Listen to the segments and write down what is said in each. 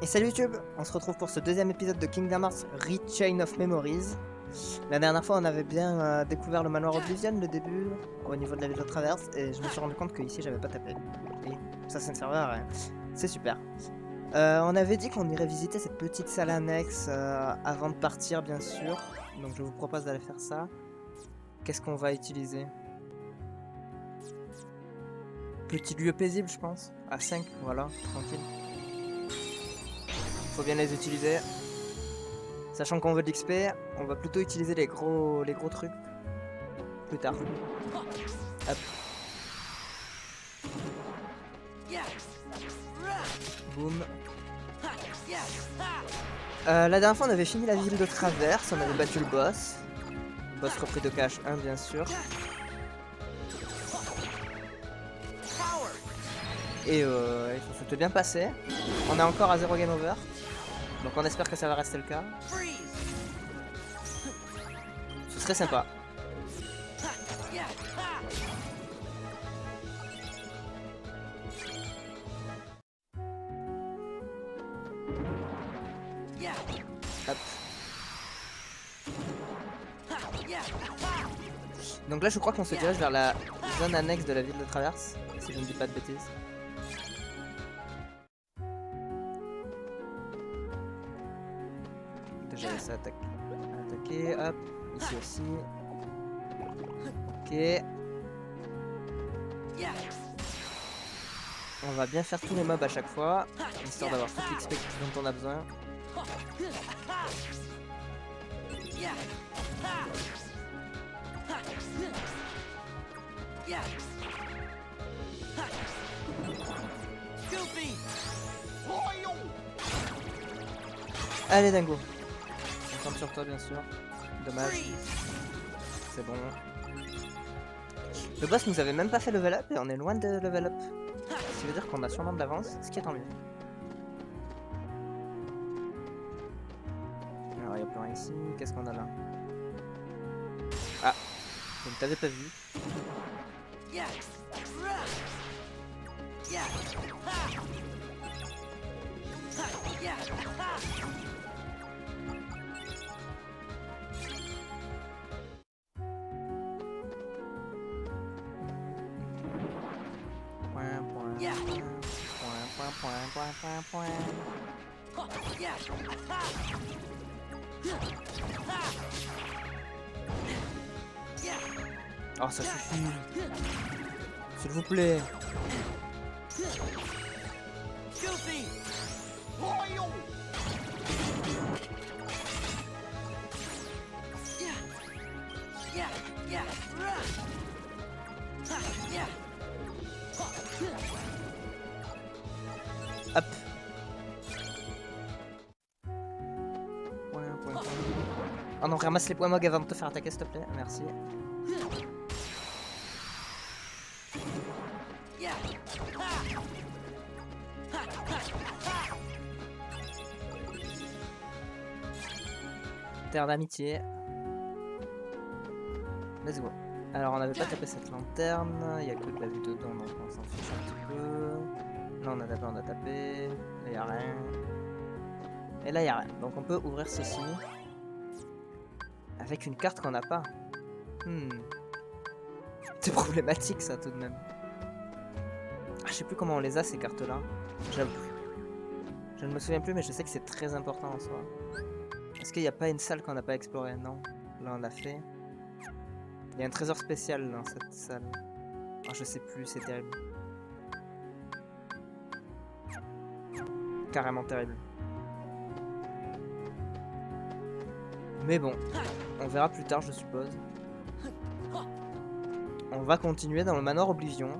Et salut YouTube, on se retrouve pour ce deuxième épisode de Kingdom Hearts Re-Chain of Memories. La dernière fois on avait bien découvert le manoir Oblivion, le début, au niveau de la ville de traverse, et je me suis rendu compte que ici j'avais pas tapé. Et ça c'est un serveur, c'est super. On avait dit qu'on irait visiter cette petite salle annexe avant de partir bien sûr, donc je vous propose d'aller faire ça. Qu'est-ce qu'on va utiliser? Petit lieu paisible je pense, à 5, voilà, tranquille. Faut bien les utiliser. Sachant qu'on veut de l'XP, on va plutôt utiliser les gros trucs plus tard. Hop. Boum. La dernière fois on avait fini la ville de traverse, on avait battu le boss. Boss repris de cache 1 bien sûr. Et ça s'était bien passé. On est encore à 0 game over. Donc on espère que ça va rester le cas. Ce serait sympa. Hop. Donc là je crois qu'on se dirige vers la zone annexe de la ville de traverse, si je ne dis pas de bêtises. Déjà ça attaquer, hop, ici aussi. Ok. On va bien faire tous les mobs à chaque fois, histoire d'avoir toute l'XP dont on a besoin. Allez Dingo. On tombe sur toi bien sûr. Dommage. C'est bon. Le boss nous avait même pas fait level up et on est loin de level up. Ce qui veut dire qu'on a sûrement de l'avance, ce qui est tant mieux. Alors il n'y a plus rien ici, qu'est-ce qu'on a là? Ah, je ne t'avais pas vu. Oh ça suffit. S'il vous plaît. Hop. Oh non, ramasse les points mog avant de te faire attaquer s'il te plaît, merci. Terre d'amitié. Let's go. Alors on n'avait pas tapé cette lanterne, il n'y a que de la vue dedans donc on s'en fiche un petit peu. Là on a tapé, là il n'y a rien. Et là il n'y a rien, donc on peut ouvrir ceci. Avec une carte qu'on n'a pas. C'est problématique ça tout de même. Ah, je sais plus comment on les a ces cartes là. J'avoue. Je ne me souviens plus mais je sais que c'est très important en soi. Est-ce qu'il n'y a pas une salle qu'on n'a pas explorée? Non. Là on l'a fait. Il y a un trésor spécial dans cette salle. Oh, je sais plus, c'est terrible. Carrément terrible. Mais bon, on verra plus tard je suppose. On va continuer dans le manoir Oblivion.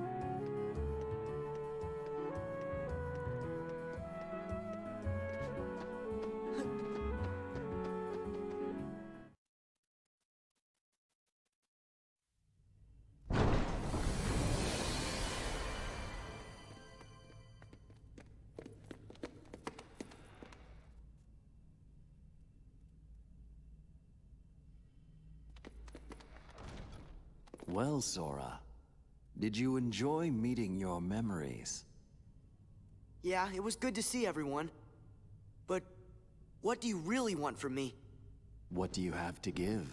Well, Sora, did you enjoy meeting your memories? Yeah, it was good to see everyone. But what do you really want from me? What do you have to give?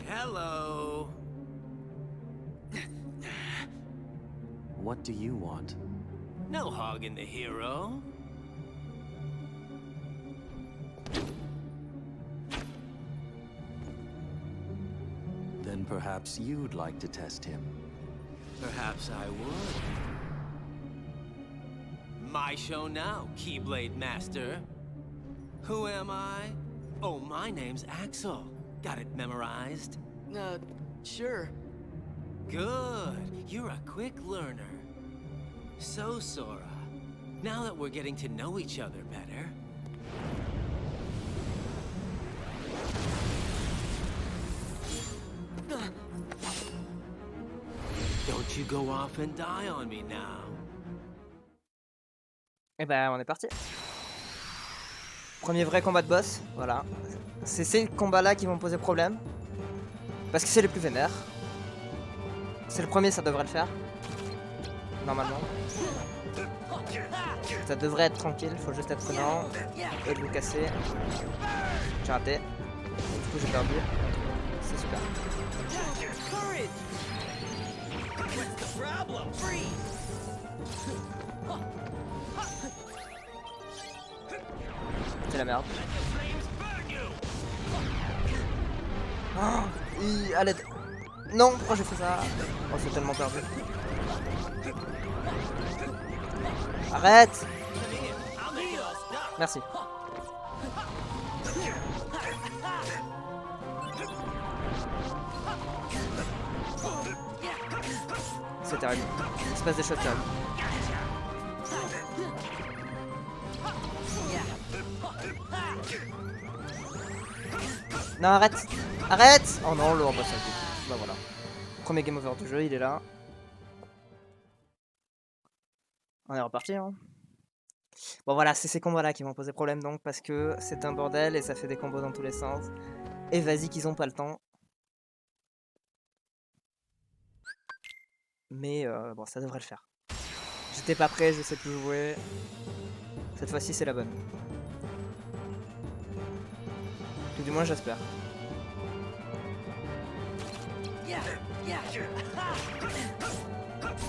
Hello. What do you want? No hogging the hero. Then perhaps you'd like to test him. Perhaps I would. My show now, Keyblade Master. Who am I? Oh, my name's Axel. Got it memorized? Sure. Good. You're a quick learner. So, Sora, now that we're getting to know each other better... Don't you go off and die on me now. Et ben on est parti. Premier vrai combat de boss, voilà. C'est ces combats-là qui vont poser problème. Parce que c'est les plus vénères. C'est le premier, ça devrait le faire. Normalement. Ça devrait être tranquille, faut juste être prudent. Et de vous casser. J'ai raté. Du coup j'ai perdu. C'est super. C'est la merde. Oh, à l'aide. Non, pourquoi j'ai fait ça? Oh, c'est tellement perdu. Arrête. Merci. C'est terrible. Il se passe des choses terribles. Non, arrête. Arrête. Oh non, le boss. Bah voilà. Premier game over du jeu, il est là. On est reparti, hein. Bon voilà, c'est ces combats-là qui vont poser problème donc, parce que c'est un bordel et ça fait des combos dans tous les sens. Et vas-y qu'ils ont pas le temps. Mais bon, ça devrait le faire. J'étais pas prêt, je sais plus jouer. Cette fois-ci, c'est la bonne. Tout du moins, j'espère.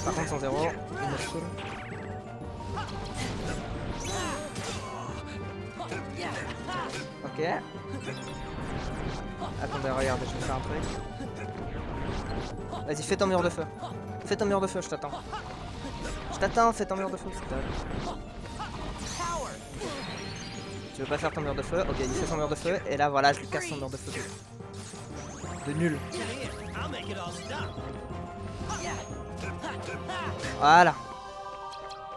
Par contre, 100-0, il me saoule. Ok. Attendez, regardez, je vais faire un truc. Vas-y, fais ton mur de feu. Fais ton mur de feu, je t'attends. Je t'attends, fais ton mur de feu, s'il te plaît. Tu veux pas faire ton mur de feu? Ok, il fait son mur de feu, et là, voilà, je lui casse son mur de feu. De nul. Voilà.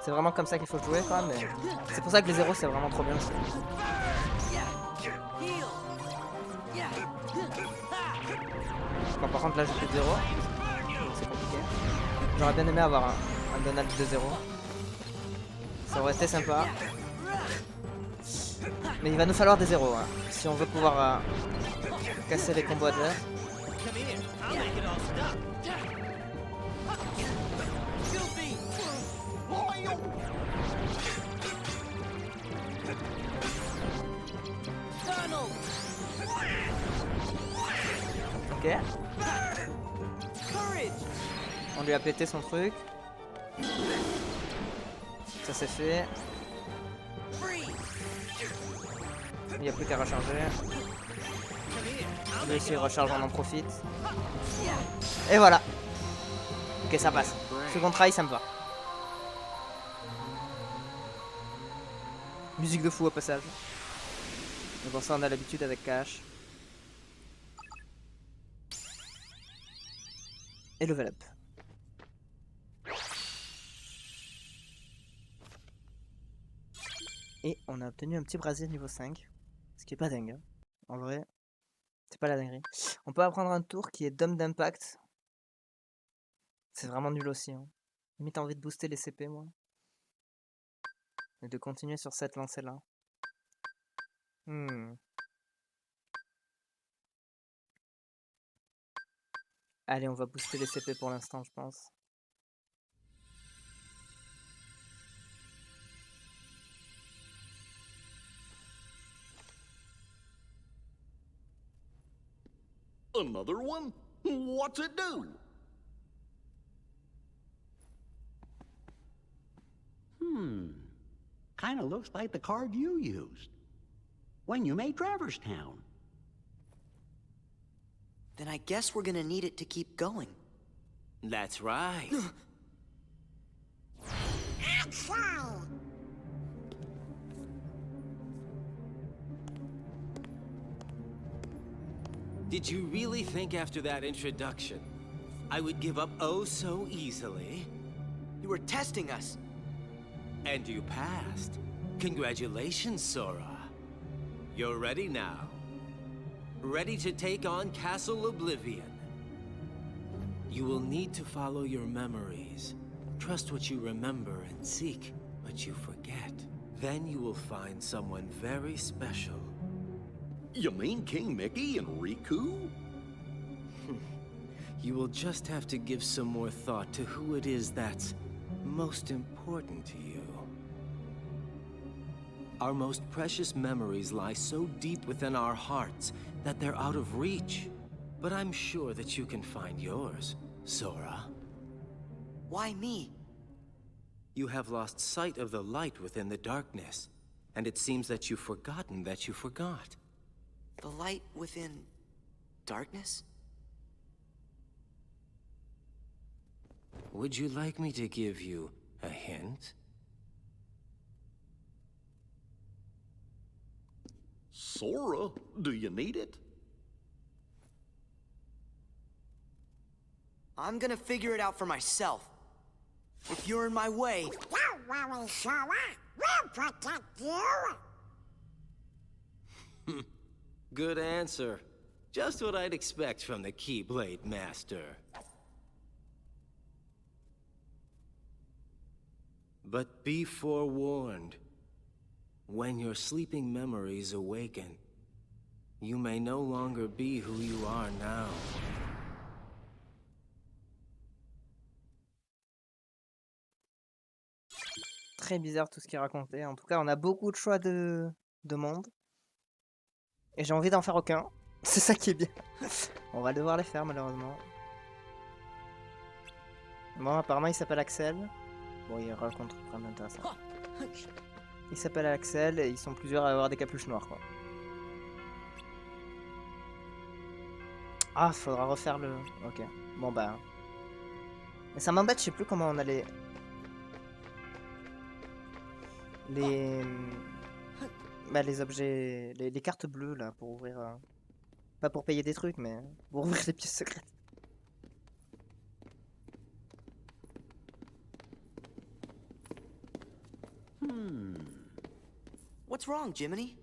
C'est vraiment comme ça qu'il faut jouer, quoi, mais... C'est pour ça que les zéros, c'est vraiment trop bien aussi. Bon, par contre, là, j'ai plus de 0. C'est compliqué. J'aurais bien aimé avoir un Donald de 0. Ça aurait été sympa. Mais il va nous falloir des 0, hein, si on veut pouvoir casser les combos adverses. Ok. On lui a pété son truc. Ça c'est fait. Il n'y a plus qu'à recharger. Lui aussi il recharge, on en profite. Et voilà. Ok, ça passe. Second try, ça me va. Musique de fou au passage. Mais bon, ça on a l'habitude avec Cash. Et level up. Et on a obtenu un petit brasier niveau 5. Ce qui est pas dingue. Hein. En vrai, c'est pas la dinguerie. On peut apprendre un tour qui est Dome d'impact. C'est vraiment nul aussi. Hein. Limite envie de booster les CP, moi. Et de continuer sur cette lancée-là. Allez, on va booster les CP pour l'instant, je pense. Another one? What's it do? Kinda looks like the card you used when you made Traverse Town. Then I guess we're gonna need it to keep going. That's right. Did you really think after that introduction I would give up oh so easily? You were testing us. And you passed. Congratulations, Sora. You're ready now. Ready to take on Castle Oblivion. You will need to follow your memories. Trust what you remember and seek what you forget. Then you will find someone very special. You mean King Mickey and Riku? You will just have to give some more thought to who it is that's most important to you. Our most precious memories lie so deep within our hearts that they're out of reach. But I'm sure that you can find yours, Sora. Why me? You have lost sight of the light within the darkness, and it seems that you've forgotten that you forgot. The light within darkness? Would you like me to give you a hint? Sora, do you need it? I'm gonna figure it out for myself. If you're in my way, Don't worry, Sora. We'll protect you. Good answer. Just what I'd expect from the Keyblade Master. But be forewarned. When your sleeping memories awaken, you may no longer be who you are now. Très bizarre tout ce qu'il racontait. En tout cas, on a beaucoup de choix de monde. Et j'ai envie d'en faire aucun. C'est ça qui est bien. On va devoir les faire malheureusement. Bon, apparemment il s'appelle Axel. Bon, il raconte rien d'intéressant. Il s'appelle Axel et ils sont plusieurs à avoir des capuches noires quoi. Ah, faudra refaire le... Ok. Bon bah... Mais ça m'embête, je sais plus comment on allait... Bah, les objets... Les cartes bleues là pour ouvrir... Pas pour payer des trucs mais pour ouvrir les pièces secrètes. what's wrong, Jiminy?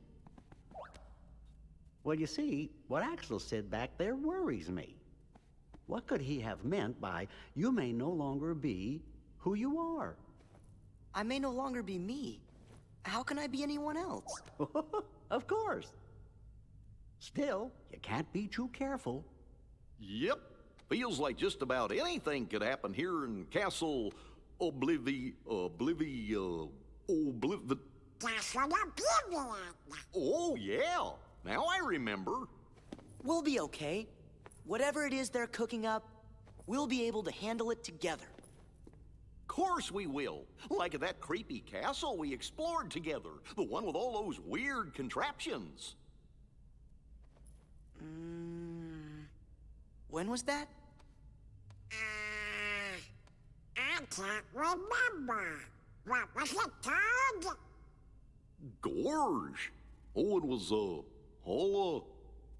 Well, you see, what Axel said back there worries me. What could he have meant by, you may no longer be who you are? I may no longer be me. How can I be anyone else? Of course. Still, you can't be too careful. Yep. Feels like just about anything could happen here in Castle Castle Oblivion. Oh, yeah. Now I remember. We'll be okay. Whatever it is they're cooking up, we'll be able to handle it together. Course we will. Like that creepy castle we explored together. The one with all those weird contraptions. When was that? I can't remember. What was it called? Gorge. Oh, it was,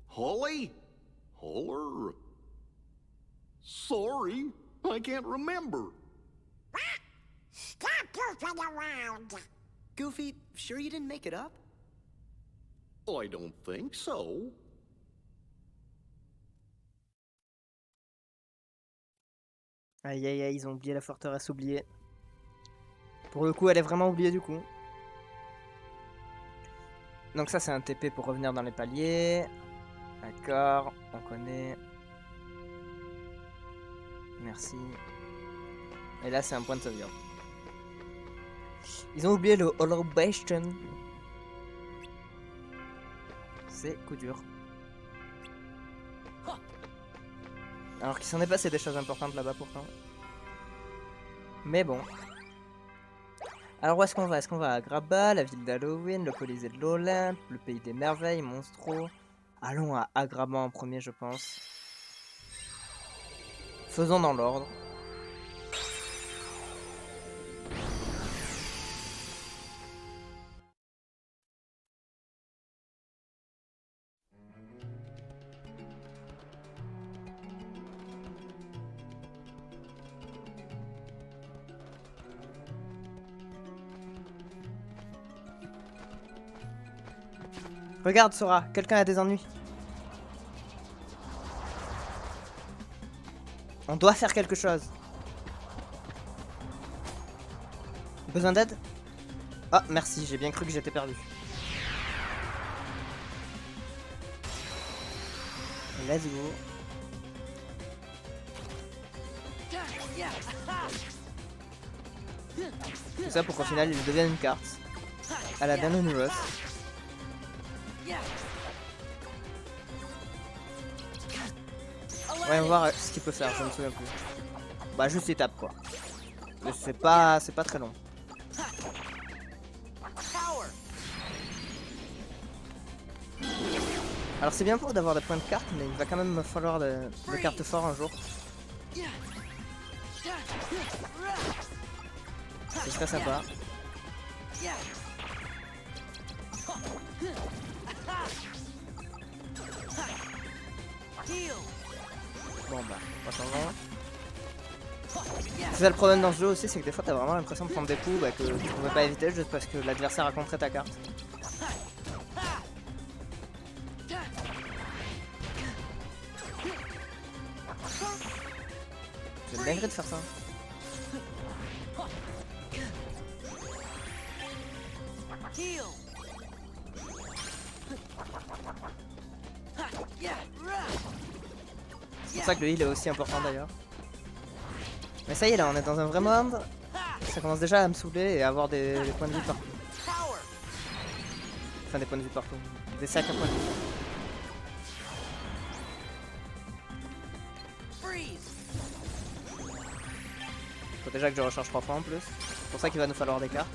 Holly? Holler? Sorry, I can't remember. What? Stop goofing around. Goofy, sure you didn't make it up? I don't think so. Aïe aïe aïe, ils ont oublié la forteresse oubliée. Pour le coup, elle est vraiment oubliée du coup. Donc ça c'est un TP pour revenir dans les paliers. D'accord, on connaît. Merci. Et là, c'est un point de sauvegarde. Ils ont oublié le Hollow Bastion. C'est coup dur. Alors qu'il s'en est passé des choses importantes là-bas pourtant. Mais bon. Alors où est-ce qu'on va? Est-ce qu'on va à Agrabah, la ville d'Halloween, le Colisée de l'Olympe, le pays des merveilles, Monstro? Allons à Agrabah en premier je pense. Faisons dans l'ordre. Regarde Sora, quelqu'un a des ennuis. On doit faire quelque chose. Besoin d'aide? Ah merci, j'ai bien cru que j'étais perdu. Let's go. Tout ça pour qu'au final il devienne une carte. À la Danon Ross. Voyons voir ce qu'il peut faire, je me souviens plus. Bah juste étape quoi. Mais c'est pas très long. Alors c'est bien pour d'avoir des points de carte, mais il va quand même me falloir de cartes fortes un jour. Ce serait sympa. Bon bah, pas changement. C'est ça le problème dans ce jeu aussi, c'est que des fois t'as vraiment l'impression de prendre des coups que tu pouvais pas éviter juste parce que l'adversaire a contré ta carte. C'est une dinguerie de faire ça. C'est pour ça que le heal est aussi important d'ailleurs. Mais ça y est là, on est dans un vrai monde. Ça commence déjà à me saouler et à avoir des points de vie partout. Enfin des points de vie partout. Des sacs à points de vie. Faut déjà que je recharge 3 fois en plus. C'est pour ça qu'il va nous falloir des cartes.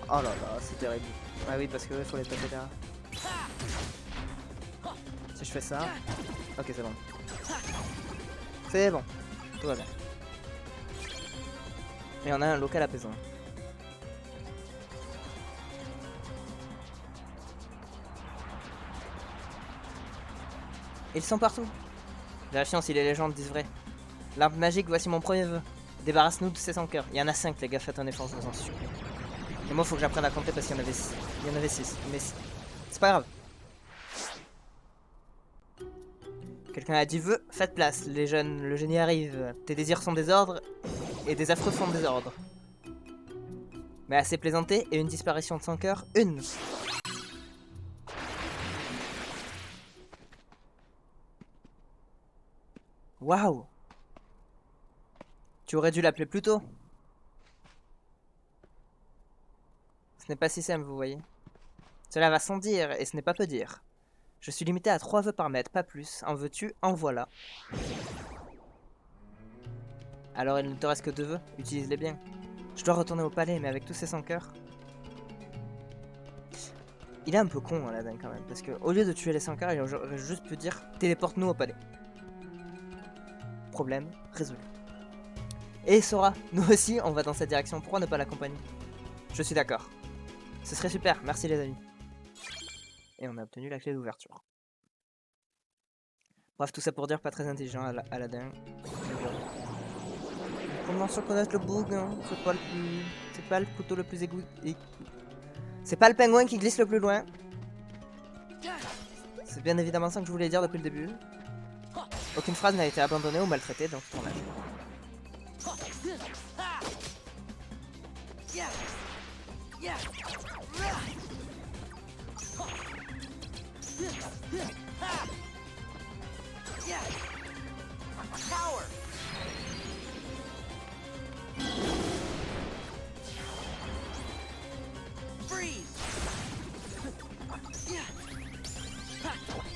Oh là là, c'est terrible. Ah oui, parce que il faut les taper là. Si je fais ça... Ok, c'est bon. C'est bon. Tout va bien. Et on a un local apaisant. Ils sont partout. Vérifions si les légendes disent vrai. L'arbre magique, voici mon premier vœu. Débarrasse-nous de ces 100 cœurs. Il y en a 5, les gars, faites un effort, je vous en supplie. Et moi, faut que j'apprenne à compter parce qu'il y en avait 6. Il y en avait 6. Mais c'est pas grave. Quelqu'un a dit vœu, faites place. Les jeunes, le génie arrive. Tes désirs sont des ordres et des affreux font des ordres. Mais assez plaisanté et une disparition de 100 cœurs, une. Waouh! Tu aurais dû l'appeler plus tôt. Ce n'est pas si simple, vous voyez. Cela va sans dire, et ce n'est pas peu dire. Je suis limité à 3 vœux par mètre, pas plus. En veux-tu? En voilà. Alors il ne te reste que 2 vœux, utilise-les bien. Je dois retourner au palais, mais avec tous ces 100 cœurs... Il est un peu con, Aladdin, quand même, parce que au lieu de tuer les 100 cœurs, il aurait juste pu dire « Téléporte-nous au palais ». Problème résolu. Et Sora, nous aussi, on va dans cette direction, pourquoi ne pas l'accompagner? Je suis d'accord. Ce serait super, merci les amis. Et on a obtenu la clé d'ouverture. Bref, tout ça pour dire pas très intelligent, Aladdin. Comment se connaître le bug, hein? C'est pas le plus... C'est pas le couteau le plus aigu... C'est pas le pingouin qui glisse le plus loin. C'est bien évidemment ça que je voulais dire depuis le début. Aucune phrase n'a été abandonnée ou maltraitée dans ce tournage. Power. Freeze.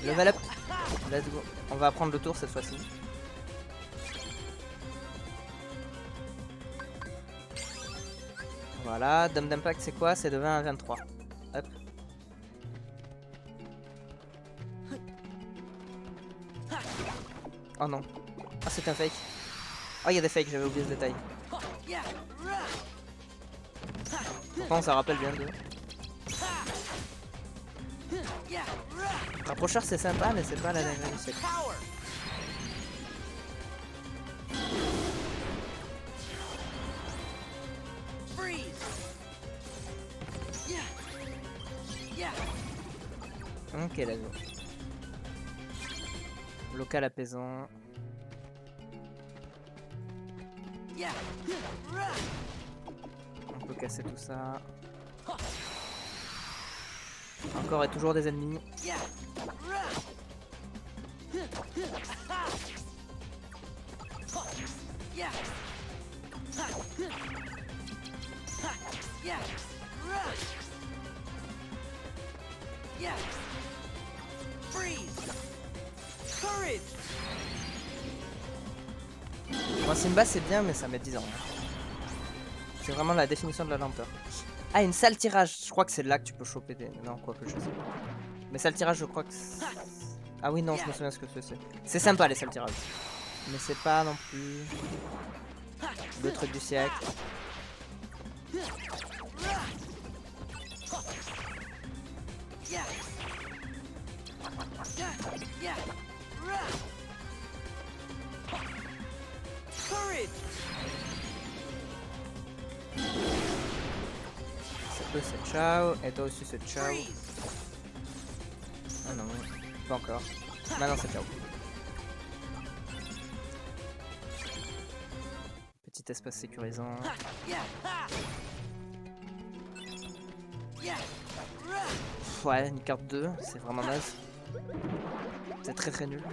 Level up. Let's go. On va prendre le tour cette fois-ci. Voilà, Dome d'impact c'est quoi? C'est de 20 à 23. Hop. Oh non. Ah c'est un fake. Oh il y a des fakes, j'avais oublié ce détail. Pourtant ça rappelle bien de... Rapprocheur c'est sympa mais c'est pas la dinguerie du siècle. Power. Freeze. Ok let's go. Local apaisant. On peut casser tout ça. Encore et toujours des ennemis. Freeze. Courage. Moi Simba c'est bien mais ça met 10 ans. C'est vraiment la définition de la lenteur. Ah une salle tirage, je crois que c'est là que tu peux choper des... Non quoi que je sais pas. Mais salle tirage je crois que... Ah oui non je me souviens ce que c'est. C'est sympa les salles tirages. Mais c'est pas non plus... le truc du siècle. Courage. Eux c'est ciao, et toi aussi c'est ciao. Freeze. Ah non, pas encore. Maintenant c'est ciao. Petit espace sécurisant. Pff, ouais, une carte 2, c'est vraiment naze. C'est très très nul.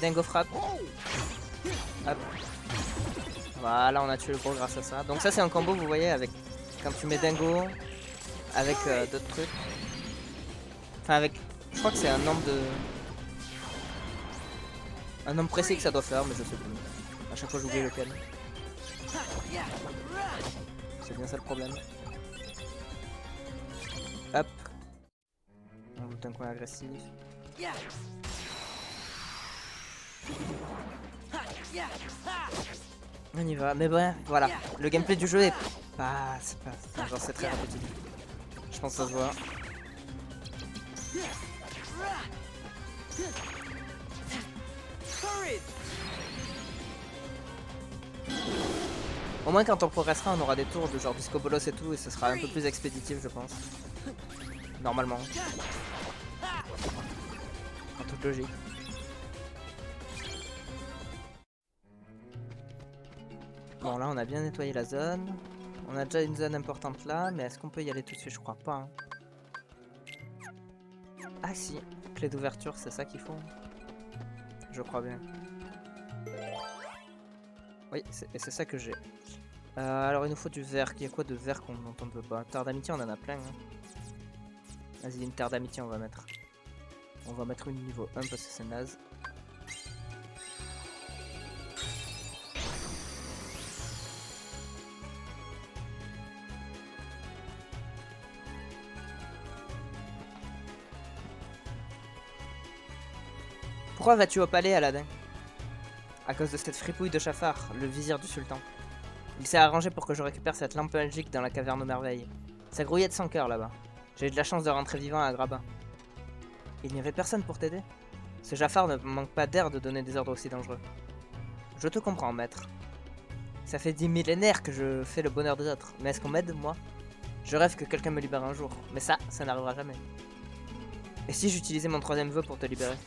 Dingo frappe. Hop. Voilà, on a tué le gros grâce à ça. Donc ça c'est un combo, vous voyez, avec quand tu mets Dingo avec d'autres trucs. Enfin avec, je crois que c'est un nombre de... un nombre précis que ça doit faire, mais je sais plus. À chaque fois j'oublie lequel. C'est bien ça le problème. Hop. On loot un coin agressif. On y va, mais bon, voilà. Le gameplay du jeu est pas... c'est pas... enfin, genre c'est très répétitif. Je pense que ça se voit. Au moins quand on progressera on aura des tours de genre Disco Bolos et tout et ce sera un peu plus expéditif je pense. Normalement. En toute logique. Bon là on a bien nettoyé la zone. On a déjà une zone importante là, mais est-ce qu'on peut y aller tout de suite? Je crois pas. Hein. Ah si, clé d'ouverture c'est ça qu'il faut. Je crois bien. Oui, et c'est ça que j'ai. Alors il nous faut du verre. Il y a quoi de verre dont on ne veut pas? Terre d'amitié on en a plein. Hein. Vas-y une terre d'amitié on va mettre. On va mettre une niveau 1 parce que c'est naze. Pourquoi vas-tu au palais, Aladdin? À cause de cette fripouille de Jafar, le vizir du sultan. Il s'est arrangé pour que je récupère cette lampe magique dans la caverne aux merveilles. Ça grouillait de son cœur là-bas. J'ai eu de la chance de rentrer vivant à Agrabah. Il n'y avait personne pour t'aider. Ce Jafar ne manque pas d'air de donner des ordres aussi dangereux. Je te comprends, maître. Ça fait 10 millénaires que je fais le bonheur des autres. Mais est-ce qu'on m'aide, moi? Je rêve que quelqu'un me libère un jour. Mais ça n'arrivera jamais. Et si j'utilisais mon troisième vœu pour te libérer?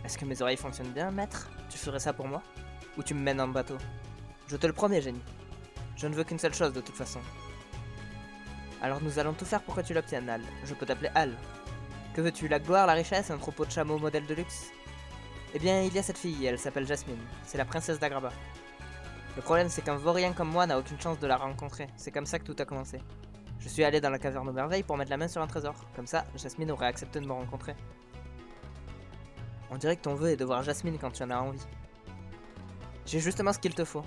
Est-ce que mes oreilles fonctionnent bien, maître? Tu ferais ça pour moi? Ou tu me mènes en bateau? Je te le promets, génie. Je ne veux qu'une seule chose de toute façon. Alors nous allons tout faire pour que tu l'obtiennes, Al. Je peux t'appeler Al. Que veux-tu, la gloire, la richesse, un troupeau de chameaux modèle de luxe? Eh bien, il y a cette fille, elle s'appelle Jasmine. C'est la princesse d'Agraba. Le problème, c'est qu'un vaurien comme moi n'a aucune chance de la rencontrer. C'est comme ça que tout a commencé. Je suis allé dans la caverne aux merveilles pour mettre la main sur un trésor. Comme ça, Jasmine aurait accepté de me rencontrer. On dirait que ton vœu est de voir Jasmine quand tu en as envie. J'ai justement ce qu'il te faut.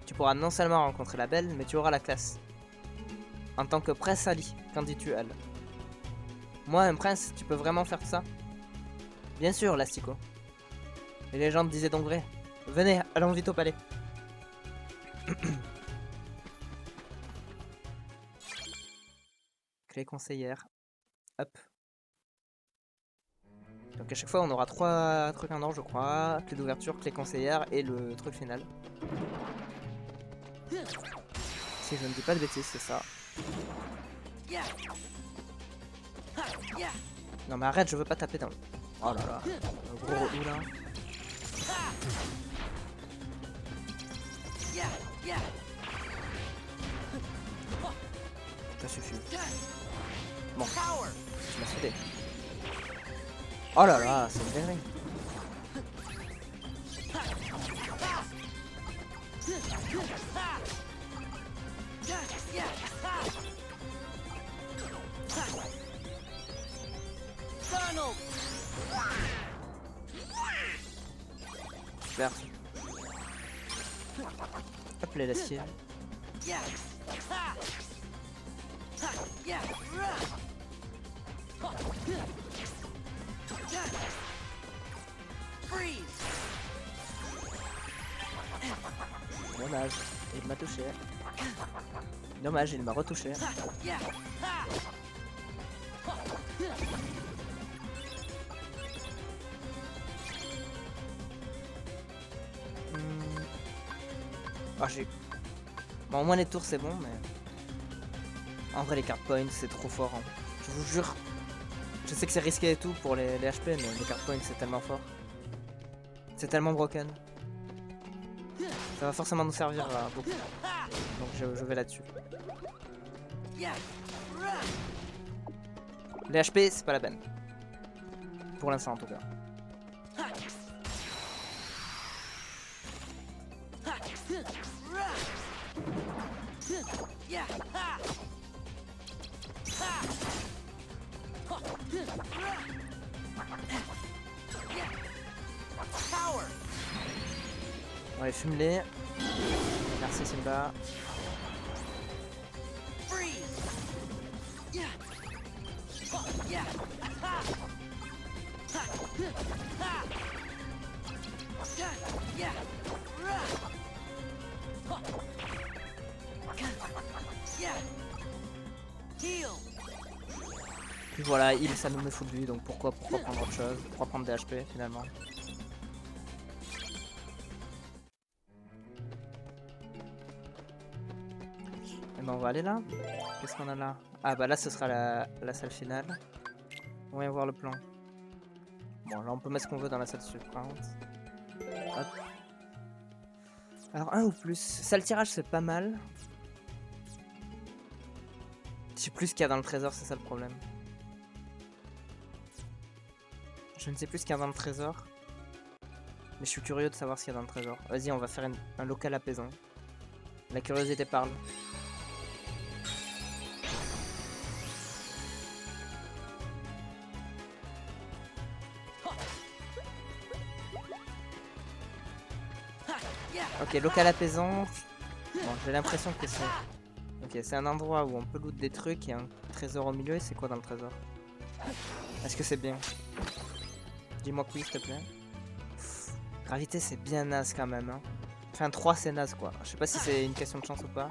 Tu pourras non seulement rencontrer la belle, mais tu auras la classe. En tant que prince Ali, qu'en dis-tu, Al? Moi, un prince, tu peux vraiment faire ça? Bien sûr, Lastico. Les légendes disaient donc vrai. Venez, allons vite au palais. Clé conseillère. Hop. Donc à chaque fois on aura 3 trucs en or, je crois. Clé d'ouverture, clé conseillère et le truc final. Si je ne dis pas de bêtises, c'est ça. Non mais arrête, je veux pas taper dans... Oh là là, un gros relou là. Ça suffit. Bon, tu m'as sauté. Oh là là, c'est une dinguerie. Super. Hop les l'acier. Dommage, il m'a touché. Dommage, il m'a retouché. Ah, j'ai... Bon, au moins les tours c'est bon, mais... En vrai les card points c'est trop fort, hein. Je vous jure. Je sais que c'est risqué et tout pour les HP, mais les card points c'est tellement fort. C'est tellement broken. Ça va forcément nous servir beaucoup. Donc je vais là-dessus. Les HP c'est pas la peine. Pour l'instant en tout cas. On les fume-les. Merci Simba. Puis voilà, il ça nous met fou de lui, donc pourquoi prendre autre chose? Pourquoi prendre des HP finalement? Et ben on va aller là. Qu'est-ce qu'on a là? Ah bah là ce sera la salle finale. On va y voir le plan. Bon là on peut mettre ce qu'on veut dans la salle suivante. Hop. Alors un ou plus. Salle tirage c'est pas mal. Je sais plus ce qu'il y a dans le trésor, c'est ça le problème. Je ne sais plus ce qu'il y a dans le trésor. Mais je suis curieux de savoir ce qu'il y a dans le trésor. Vas-y, on va faire un local apaisant. La curiosité parle. Ok, local apaisant. Bon, j'ai l'impression que c'est... Ok, c'est un endroit où on peut loot des trucs, il y a un trésor au milieu, et c'est quoi dans le trésor? Est-ce que c'est bien? Dis-moi que oui, s'il te plaît. Pff, gravité, c'est bien naze quand même. Hein. Enfin, 3 c'est naze quoi. Je sais pas si c'est une question de chance ou pas.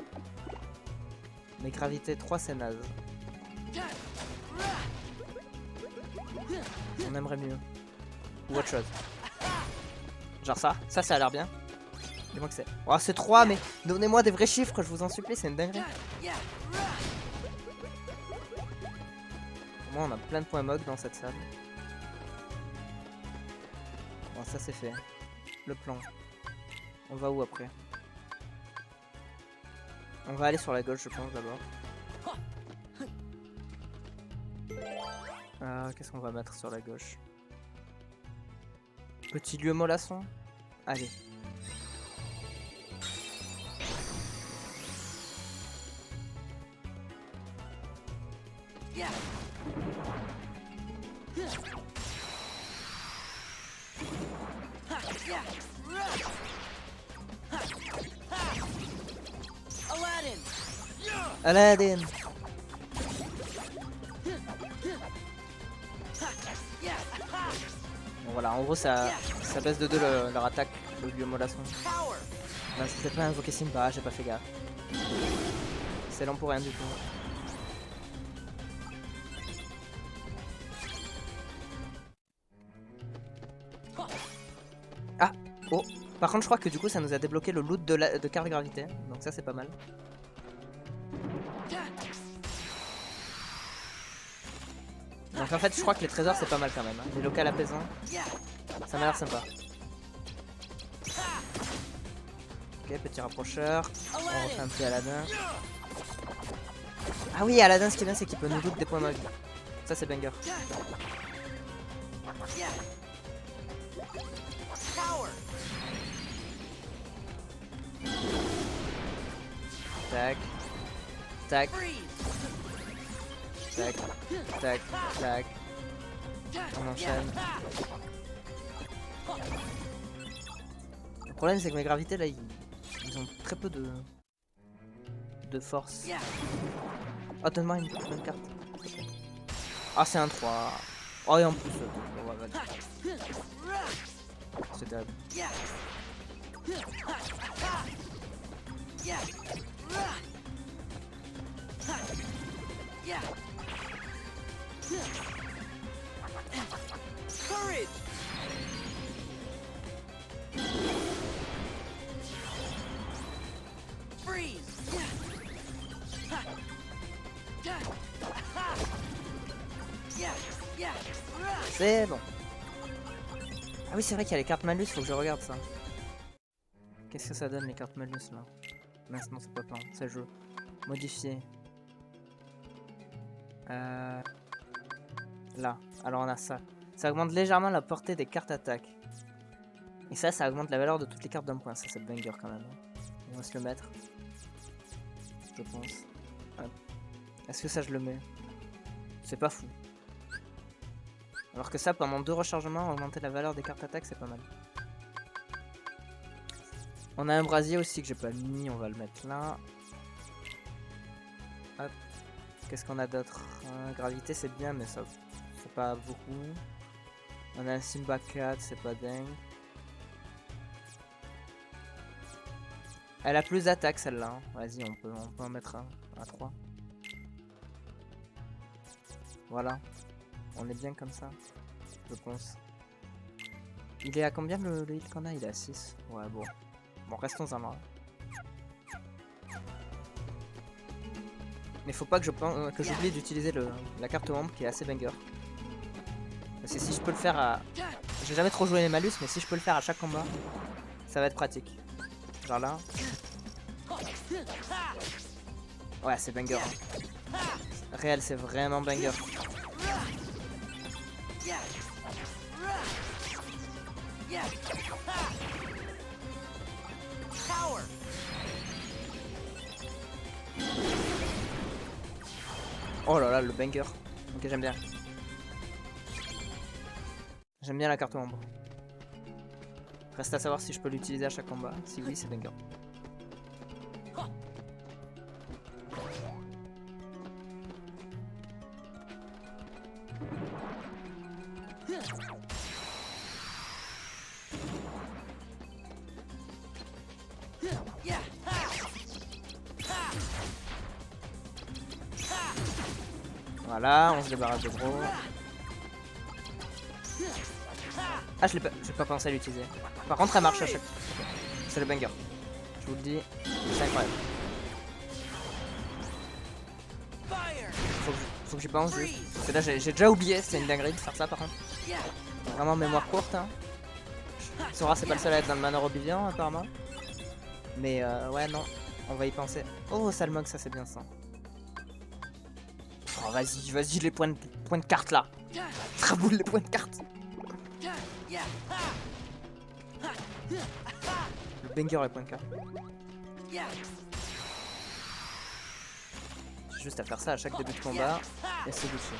Mais gravité 3 c'est naze. On aimerait mieux. Ou autre chose. Genre ça a l'air bien. Dis-moi que c'est... Oh, c'est 3, mais donnez-moi des vrais chiffres, je vous en supplie, c'est une dinguerie. Au moins on a plein de points MOG dans cette salle. Bon ça c'est fait. Le plan. On va où après? On va aller sur la gauche je pense d'abord. Qu'est-ce qu'on va mettre sur la gauche? Petit lieu mollasson. Allez. Aladdin. Bon, voilà, en gros ça baisse de 2 leur attaque, le lieu mollasson. Bah, je sais pas invoquer Simba, j'ai pas fait gaffe. C'est lent pour rien du tout. Ah. Oh. Par contre je crois que du coup ça nous a débloqué le loot de carte gravité. Donc ça c'est pas mal. Donc en fait je crois que les trésors c'est pas mal quand même. Hein. Les locales apaisants. Ça m'a l'air sympa. Ok, petit rapprocheur. On refait un petit Aladdin. Ah oui, Aladdin, ce qui est bien, c'est qu'il peut nous loot des points MOG. Ça, c'est banger. Tac. Tac. Tac. Tac. Tac. On enchaîne. Le problème, c'est que mes gravités, là, ils ont très peu de force. Oh, donne-moi une bonne carte. Ah, c'est un 3. Oh, et en plus, on va mettre. C'est terrible. Courage! C'est bon. Ah oui, c'est vrai qu'il y a les cartes malus, faut que je regarde ça. Qu'est-ce que ça donne les cartes malus là? Mince, non, c'est pas plein, c'est le jeu. Modifier. Là, alors on a ça. Ça augmente légèrement la portée des cartes attaque. Et ça augmente la valeur de toutes les cartes d'un point. Ça, c'est banger quand même. On va se le mettre. Je pense. Est-ce que ça, je le mets? C'est pas fou. Alors que ça, pendant 2 rechargements, augmenter la valeur des cartes attaque, c'est pas mal. On a un brasier aussi que j'ai pas mis, on va le mettre là. Hop. Qu'est-ce qu'on a d'autre? Gravité, c'est bien, mais ça, c'est pas beaucoup. On a un Simba 4, c'est pas dingue. Elle a plus d'attaque celle-là. Hein. Vas-y, on peut en mettre un à 3. Voilà. On est bien comme ça, je pense. Il est à combien le hit qu'on a? Il est à 6. Ouais, bon. Bon, restons-en là. Mais faut pas que j'oublie d'utiliser la carte ombre qui est assez banger. Parce que si je peux le faire à... J'ai jamais trop joué les malus, mais si je peux le faire à chaque combat, ça va être pratique. Genre là. Ouais, c'est banger. Hein. Réel, c'est vraiment banger. Oh là là, le banger. Ok, j'aime bien. J'aime bien la carte ombre. Reste à savoir si je peux l'utiliser à chaque combat. Si oui, c'est banger. Voilà, on se débarrasse de gros. Ah, j'ai pas pensé à l'utiliser. Par contre, elle marche à chaque fois. C'est le banger. Je vous le dis, c'est incroyable. Faut que j'y pense juste. Parce que là j'ai déjà oublié, c'était une dinguerie de faire ça par contre. Vraiment mémoire courte hein. Sora c'est pas le seul à être dans le manoir Oblivion apparemment. Mais ouais non, on va y penser. Oh Salmog, ça c'est bien ça. Oh vas-y les points de carte là. Traboule les points de carte. Le banger les points de carte. J'ai juste à faire ça à chaque début de combat et c'est dessus.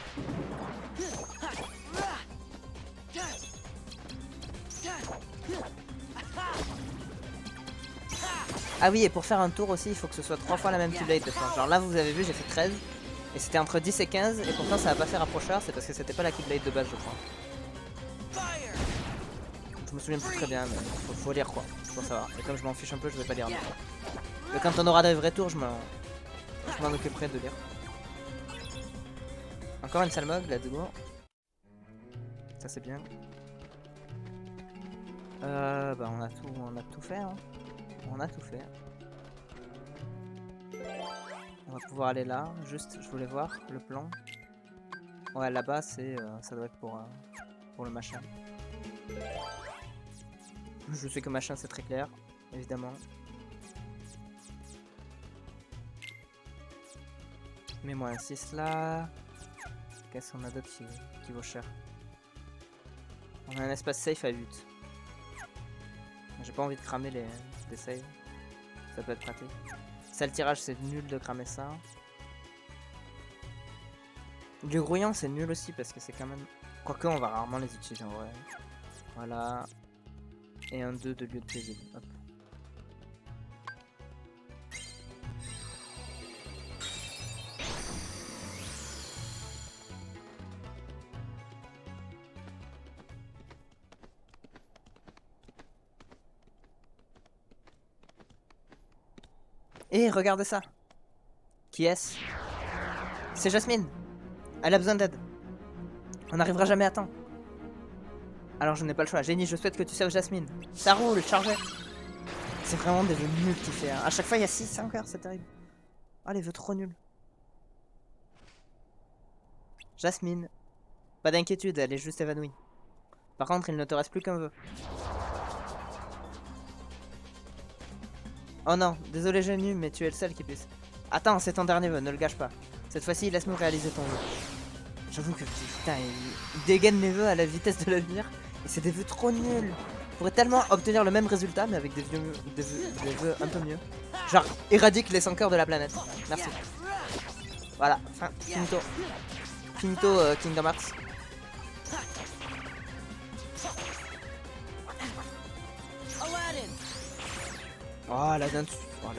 Ah oui, et pour faire un tour aussi, il faut que ce soit 3 fois la même Keyblade de fin. Genre là, vous avez vu, j'ai fait 13. Et c'était entre 10 et 15. Et pourtant, ça va pas faire approcheur. C'est parce que c'était pas la Keyblade de base, je crois. Je me souviens plus très bien, mais faut lire quoi. Pour savoir. Et comme je m'en fiche un peu, je vais pas lire. Mais quand on aura des vrais tours, je m'en occuperai de lire. Encore une Salmog, let's go. Ça c'est bien. Bah on a tout fait hein. On a tout fait. On va pouvoir aller là. Juste, je voulais voir le plan. Ouais, là-bas, c'est, ça doit être pour le machin. Je sais que machin, c'est très clair, évidemment. Mets-moi un 6 là. Qu'est-ce qu'on a d'autre qui vaut cher? On a un espace safe à 8. J'ai pas envie de cramer des saves. Ça peut être pratique. Ça, le tirage, c'est nul de cramer ça. Du grouillant, c'est nul aussi parce que c'est quand même... Quoique, on va rarement les utiliser en vrai. Voilà. Et un 2 de lieu de paisible. Hop. Et regardez ça. Qui est-ce? C'est Jasmine. Elle a besoin d'aide. On n'arrivera jamais à temps. Alors je n'ai pas le choix. Génie, je souhaite que tu sauves Jasmine. Ça roule, chargé. C'est vraiment des vœux nuls qu'il fait. Hein. À chaque fois, il y a 6-5 heures, c'est terrible. Oh, les vœux trop nuls. Jasmine. Pas d'inquiétude, elle est juste évanouie. Par contre, il ne te reste plus qu'un vœu. Oh non, désolé Génie, mais tu es le seul qui puisse. Attends, c'est ton dernier vœu, ne le gâche pas. Cette fois-ci, laisse-nous réaliser ton vœu. J'avoue que putain, il dégaine mes vœux à la vitesse de la lumière. Et c'est des vœux trop nuls. On pourrait tellement obtenir le même résultat, mais avec des vœux un peu mieux. Genre, éradique les 100 cœurs de la planète. Merci. Voilà, fin, finito. Finito Kingdom Hearts. Oh la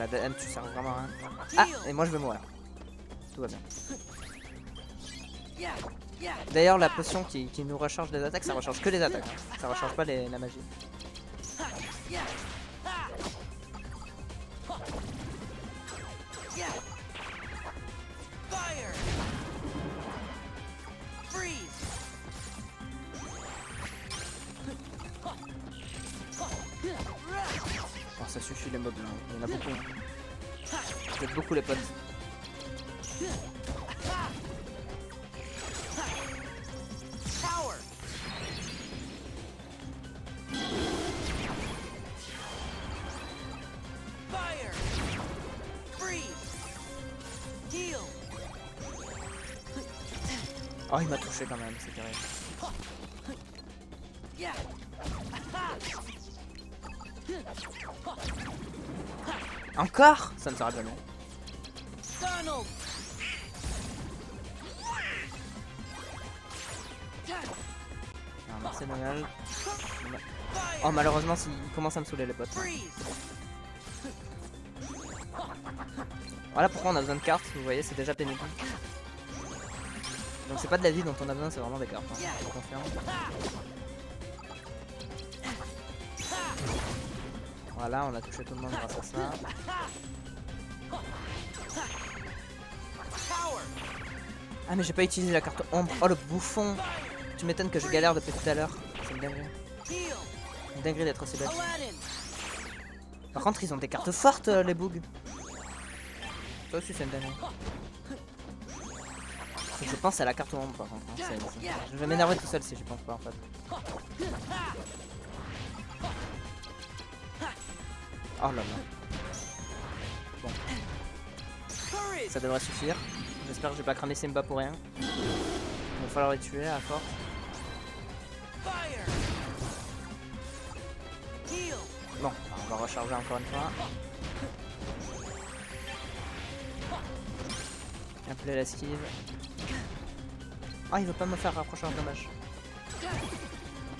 dame, tu sers vraiment à rien. Ah, et moi je vais mourir. Tout va bien. D'ailleurs, la potion qui nous recharge les attaques, ça recharge que les attaques. Hein. Ça recharge pas la magie. Oh, ça suffit les mobs là. Il y en a beaucoup. Vous êtes beaucoup les potes. Oh, il m'a touché quand même, c'est terrible. Encore? Ça ne sera jamais. Non, merci Noël. Oh, malheureusement, s'il commence à me saouler les potes. Voilà pourquoi on a besoin de cartes, vous voyez, c'est déjà pénible. Donc c'est pas de la vie dont on a besoin, c'est vraiment des cartes. Hein. Je suis confiant. Voilà, on a touché tout le monde grâce à ça. Ah mais j'ai pas utilisé la carte ombre. Oh le bouffon. Tu m'étonnes que je galère depuis tout à l'heure. C'est une dinguerie. Une dinguerie d'être aussi bête. Par contre ils ont des cartes fortes les bougs. Ça aussi c'est une dinguerie. Faut que je pense à la carte ombre par contre. Hein. Je vais m'énerver tout seul si j'y pense pas en fait. Oh là là. Bon. Ça devrait suffire. J'espère que j'ai pas cramé Simba pour rien. Il va falloir les tuer à force. Bon, on va recharger encore une fois. Appeler l'esquive. Ah, il veut pas me faire rapprocher en dommage.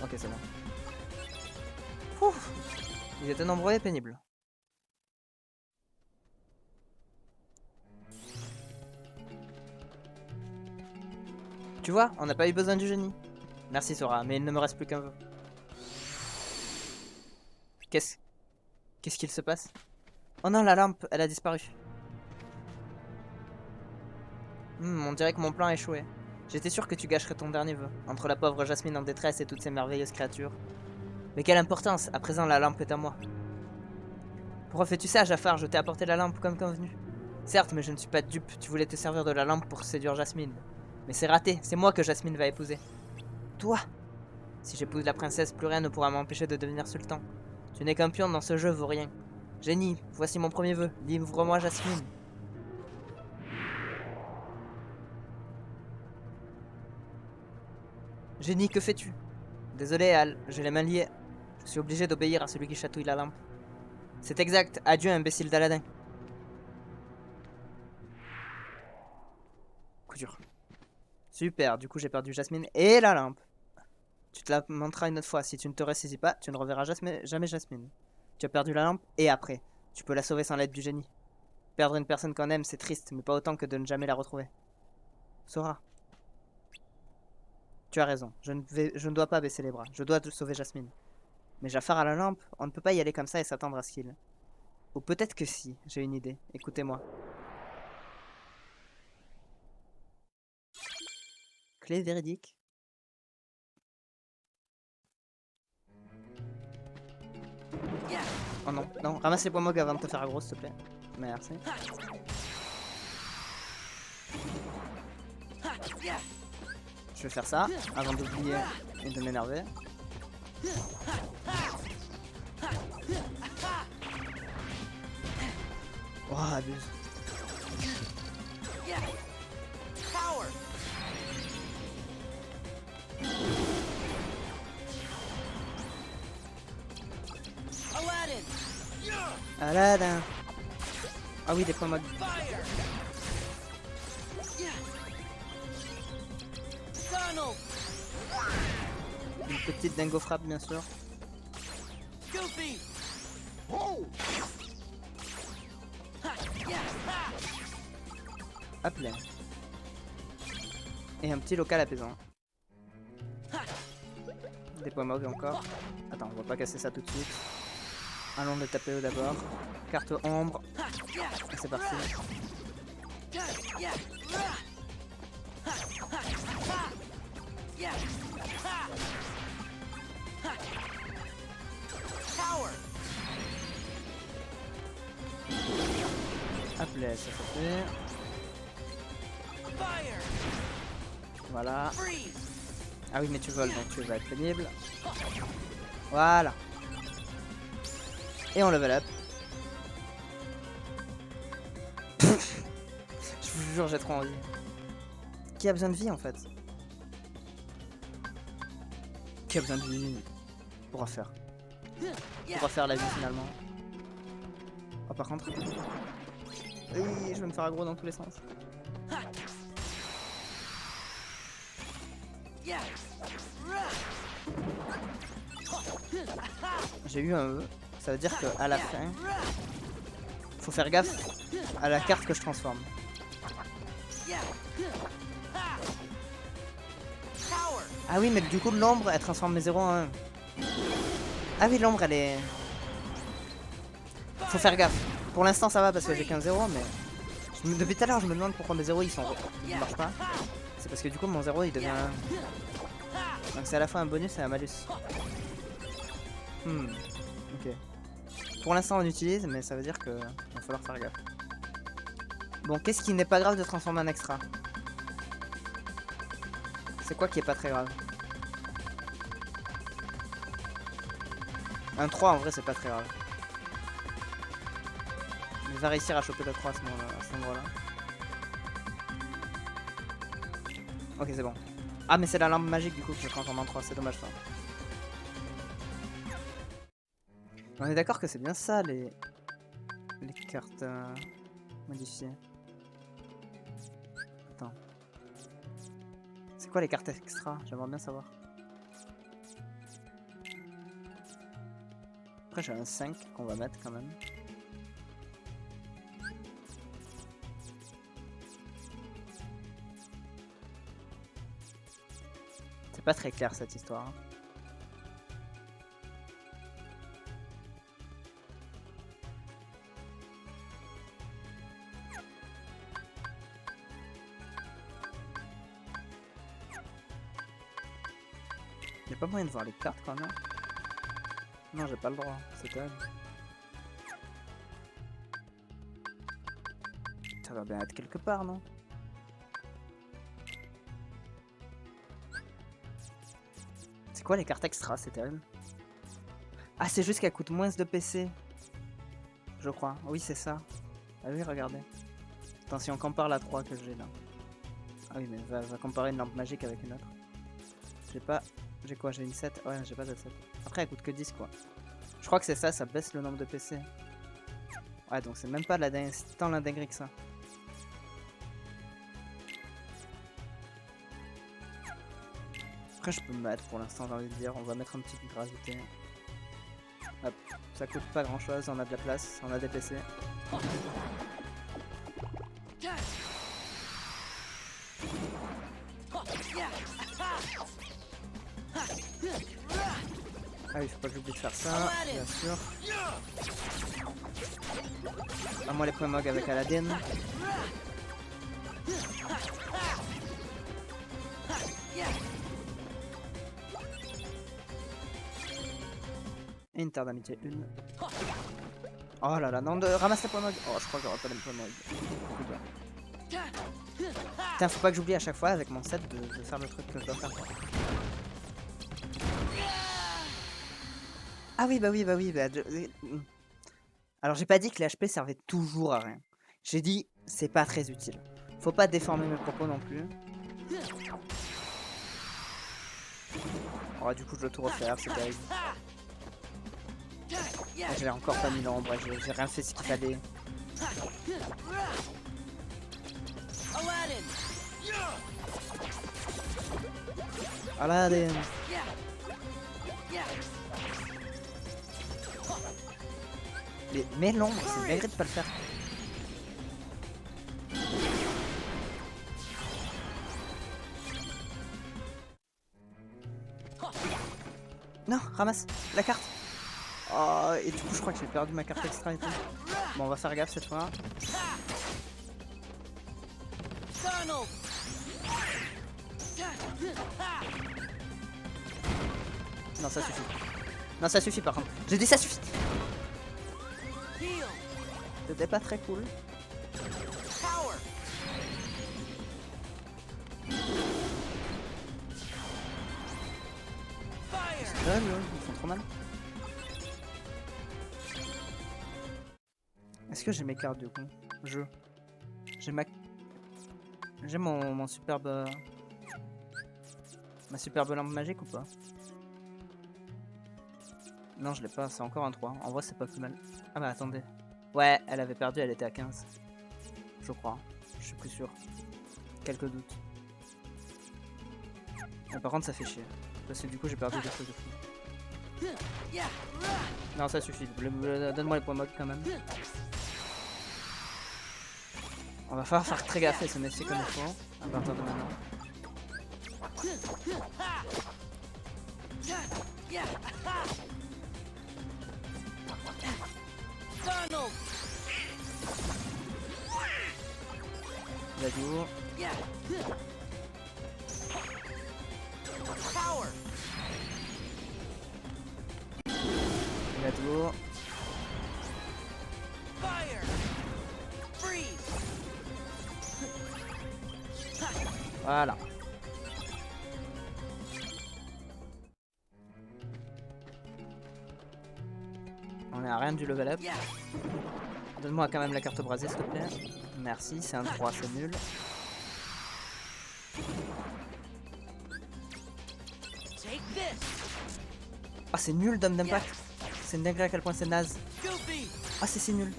Ok, c'est bon. Ouf. Ils étaient nombreux et pénibles. Tu vois, on n'a pas eu besoin du génie. Merci Sora, mais il ne me reste plus qu'un vœu. Qu'est-ce qu'il se passe? Oh non, la lampe, elle a disparu. On dirait que mon plan a échoué. J'étais sûr que tu gâcherais ton dernier vœu, entre la pauvre Jasmine en détresse et toutes ces merveilleuses créatures. Mais quelle importance, à présent la lampe est à moi. Pourquoi fais-tu ça, Jafar? Je t'ai apporté la lampe comme convenu. Certes, mais je ne suis pas dupe, tu voulais te servir de la lampe pour séduire Jasmine. Mais c'est raté, c'est moi que Jasmine va épouser. Toi? Si j'épouse la princesse, plus rien ne pourra m'empêcher de devenir sultan. Tu n'es qu'un pion dans ce jeu, vaut rien. Génie, voici mon premier vœu, livre-moi Jasmine. Génie, que fais-tu? Désolé, Al, j'ai les mains liées. Je suis obligé d'obéir à celui qui chatouille la lampe. C'est exact, adieu imbécile d'Aladin. Coup dur. Super, du coup j'ai perdu Jasmine et la lampe. Tu te la montreras une autre fois, si tu ne te ressaisis pas, tu ne reverras jamais Jasmine. Tu as perdu la lampe et après, tu peux la sauver sans l'aide du génie. Perdre une personne qu'on aime, c'est triste, mais pas autant que de ne jamais la retrouver. Sora. Tu as raison, je ne dois pas baisser les bras, je dois sauver Jasmine. Mais Jafar à la lampe, on ne peut pas y aller comme ça et s'attendre à ce qu'il... Ou peut-être que si, j'ai une idée, écoutez-moi. Clé véridique. Oh non, non, ramasse les points Mog avant de te faire aggro, s'il te plaît. Merci. Je vais faire ça, avant d'oublier et de m'énerver. Oh, abuse. Aladdin. Ah oui, des points Mog. Une petite dingo frappe, bien sûr. Hop là. Et un petit local apaisant. Des points Mog encore. Attends, on va pas casser ça tout de suite. Allons le taper d'abord. Carte ombre. Et c'est parti. Hop là, ça fait. Voilà. Ah oui, mais tu voles, donc tu vas être pénible. Voilà. Et on level up. Je vous jure, j'ai trop envie. Qui a besoin de vie en fait? Qui a besoin de vie pour refaire? Pour refaire la vie finalement. Oh, par contre. Oui, je vais me faire aggro dans tous les sens. J'ai eu un E. Ça veut dire qu'à la fin, faut faire gaffe à la carte que je transforme. Ah oui, mais du coup l'ombre elle transforme mes 0 en 1. Ah oui, l'ombre elle est... Faut faire gaffe. Pour l'instant ça va parce que j'ai qu'un 0, mais... Depuis tout à l'heure je me demande pourquoi mes 0 ils marchent pas. C'est parce que du coup mon 0 il devient 1. Donc c'est à la fois un bonus et un malus. Ok. Pour l'instant on utilise, mais ça veut dire que va falloir faire gaffe. Bon, qu'est-ce qui n'est pas grave de transformer en extra? C'est quoi qui est pas très grave? Un 3 en vrai c'est pas très grave. Il va réussir à choper le 3 à cet endroit-là. Ok c'est bon. Ah mais c'est la lampe magique du coup que je transforme en 3, c'est dommage ça. On est d'accord que c'est bien ça les cartes modifiées. Attends. C'est quoi les cartes extra? J'aimerais bien savoir. Après j'ai un 5 qu'on va mettre quand même. C'est pas très clair cette histoire. Hein. Y'a pas moyen de voir les cartes quand même. Non, j'ai pas le droit, c'est terrible. Ça va bien être quelque part, non? C'est quoi les cartes extra? C'est terrible. Ah, c'est juste qu'elles coûtent moins de PC. Je crois. Oui, c'est ça. Ah oui, regardez. Attends, si on compare la 3 que j'ai là. Ah oui, mais va comparer une lampe magique avec une autre. J'ai pas... J'ai quoi? J'ai une 7? Ouais, j'ai pas de 7. Après, elle coûte que 10 quoi. Je crois que c'est ça, ça baisse le nombre de PC. Ouais, donc c'est même pas tant la dinguerie que ça. Après, je peux me mettre pour l'instant, j'ai envie de dire. On va mettre un petit gravité. Hop, ça coûte pas grand chose, on a de la place, on a des PC. Ah oui, faut pas que j'oublie de faire ça, bien sûr. À moi les points Mog avec Aladdin. Et une terre d'amitié, une. Oh là là, non, ramasse les points Mog. Oh, je crois que j'aurai pas les points Mog. Putain, faut pas que j'oublie à chaque fois avec mon set de faire le truc que je dois faire. Ah oui, bah oui, bah oui. Alors j'ai pas dit que les HP servaient toujours à rien. J'ai dit c'est pas très utile. Faut pas déformer mes propos non plus. Oh, du coup je dois tout refaire, c'est terrible. J'ai encore pas mis l'ombre, j'ai rien fait ce qu'il fallait. Aladdin. Mais l'ombre, c'est une dinguerie de pas le faire. Non, ramasse la carte. Oh, et du coup je crois que j'ai perdu ma carte extra et tout. Bon, on va faire gaffe cette fois. Non, ça suffit. Non, ça suffit par contre. J'ai dit ça suffit. C'était pas très cool. C'est dingue, ils font trop mal. Est-ce que j'ai mes cartes du coup? J'ai mon superbe... Ma superbe lampe magique ou pas? Non, je l'ai pas, c'est encore un 3. En vrai, c'est pas plus mal. Ah bah attendez. Ouais, elle avait perdu, elle était à 15. Je crois. Je suis plus sûr. Quelques doutes. Mais par contre, ça fait chier. Parce que du coup, j'ai perdu des choses de fou. Non, ça suffit. Donne-moi les points Mog quand même. On va falloir faire très gaffe et se méfier comme il faut. À partir de maintenant. Zadio. Zadio. Voilà. On est à rien du level up. Donne-moi quand même la carte brasée s'il te plaît. Merci, c'est un 3, c'est nul. Ah c'est nul Dom d'impact. C'est une dinguerie à quel point c'est naze. Ah c'est si nul.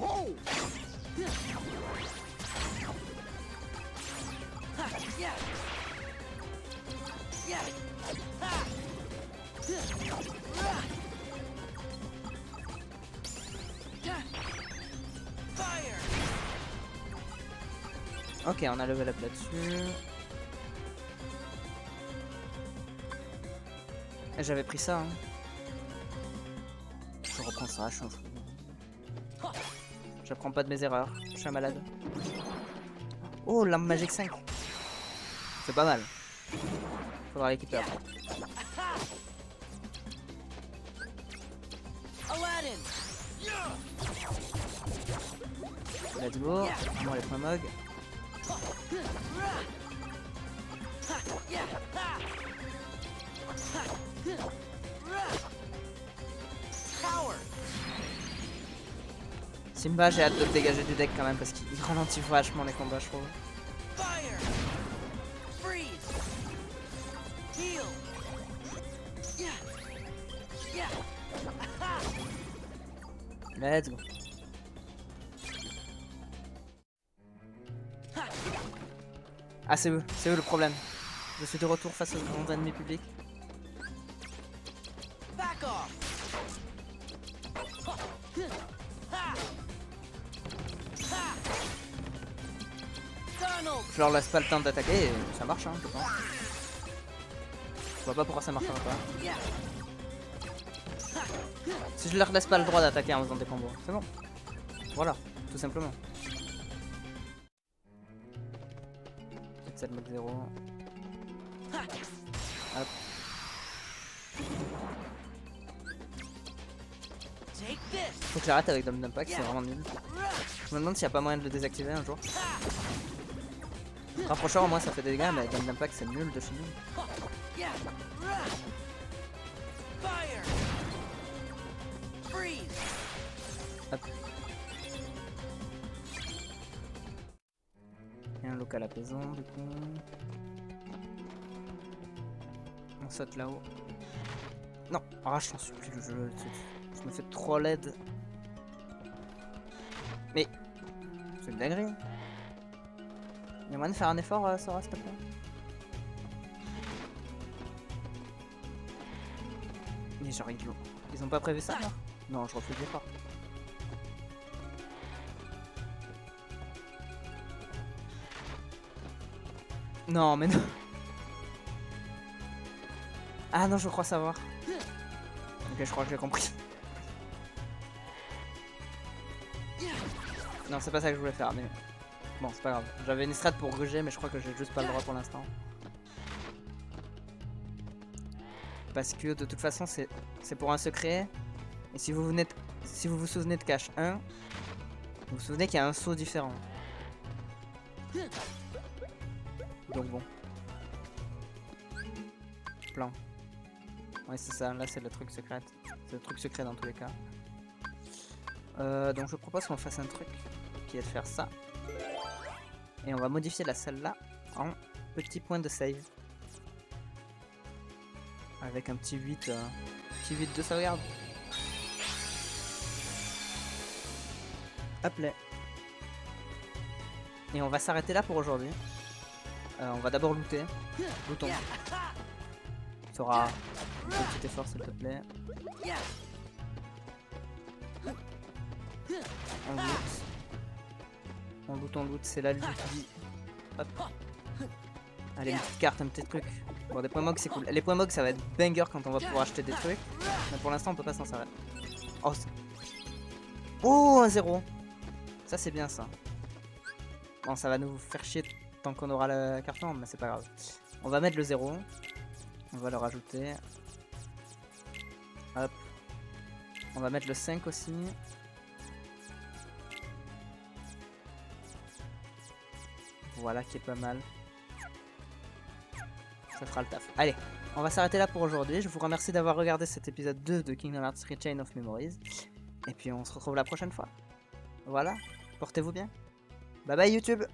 Ok, on a level up là-dessus. J'avais pris ça. Hein. Je reprends ça, je suis un fou. J'apprends pas de mes erreurs, je suis un malade. Oh, lampe magique 5. C'est pas mal. Faudra l'équiper après. Let's go. Moi les points Mog. Simba, j'ai hâte de le dégager du deck quand même parce qu'il ralentit vachement les combats, je trouve. Let's go. Ah c'est eux le problème. Je suis de retour face aux grands ennemis publics. Je leur laisse pas le temps d'attaquer et ça marche hein, je pense. Je vois pas pourquoi ça marchera pas. Si je leur laisse pas le droit d'attaquer en faisant des combos, c'est bon. Voilà, tout simplement. C'est le mode 0. Hop. Faut que j'arrête avec Dom d'impact, c'est vraiment nul. Je me demande s'il n'y a pas moyen de le désactiver un jour. Rapprocheur au moins ça fait des dégâts, mais Dom d'impact c'est nul de chez nous. Hop. Et un local apaisant du coup. On saute là-haut. Non, ah je t'en supplie le jeu. Je me fais trop laid. Mais c'est une dinguerie. Il y a moyen de faire un effort, Sora, s'il te plaît? Mais genre ils ont pas prévu ça là? Non, je refuse l'effort. Non mais non. Ah non, je crois savoir. Ok, je crois que j'ai compris. Non, c'est pas ça que je voulais faire, mais bon, c'est pas grave. J'avais une strat pour gruger, mais je crois que j'ai juste pas le droit pour l'instant. Parce que de toute façon, c'est pour un secret. Et si vous vous souvenez de cache 1, vous vous souvenez qu'il y a un saut différent. Donc bon. Plan. Ouais, c'est ça, là c'est le truc secret. C'est le truc secret dans tous les cas. Donc je propose qu'on fasse un truc qui est de faire ça. Et on va modifier la salle là en petit point de save. Avec un petit 8, petit 8 de sauvegarde. Hop là. Et on va s'arrêter là pour aujourd'hui. On va d'abord looter. Lootons. Sora, un petit effort s'il te plaît. On loot, c'est la loot qui... Hop. Allez, une petite carte, un petit truc. Bon, des points MOG c'est cool. Les points MOG ça va être banger quand on va pouvoir acheter des trucs. Mais pour l'instant on peut pas s'en servir. Oh, un 0. Ça c'est bien ça. Bon, ça va nous faire chier tant qu'on aura le carton, mais c'est pas grave. On va mettre le 0. On va le rajouter. Hop. On va mettre le 5 aussi. Voilà qui est pas mal. Ça fera le taf. Allez, on va s'arrêter là pour aujourd'hui. Je vous remercie d'avoir regardé cet épisode 2 de Kingdom Hearts Re-Chain of Memories. Et puis on se retrouve la prochaine fois. Voilà, portez-vous bien. Bye bye YouTube.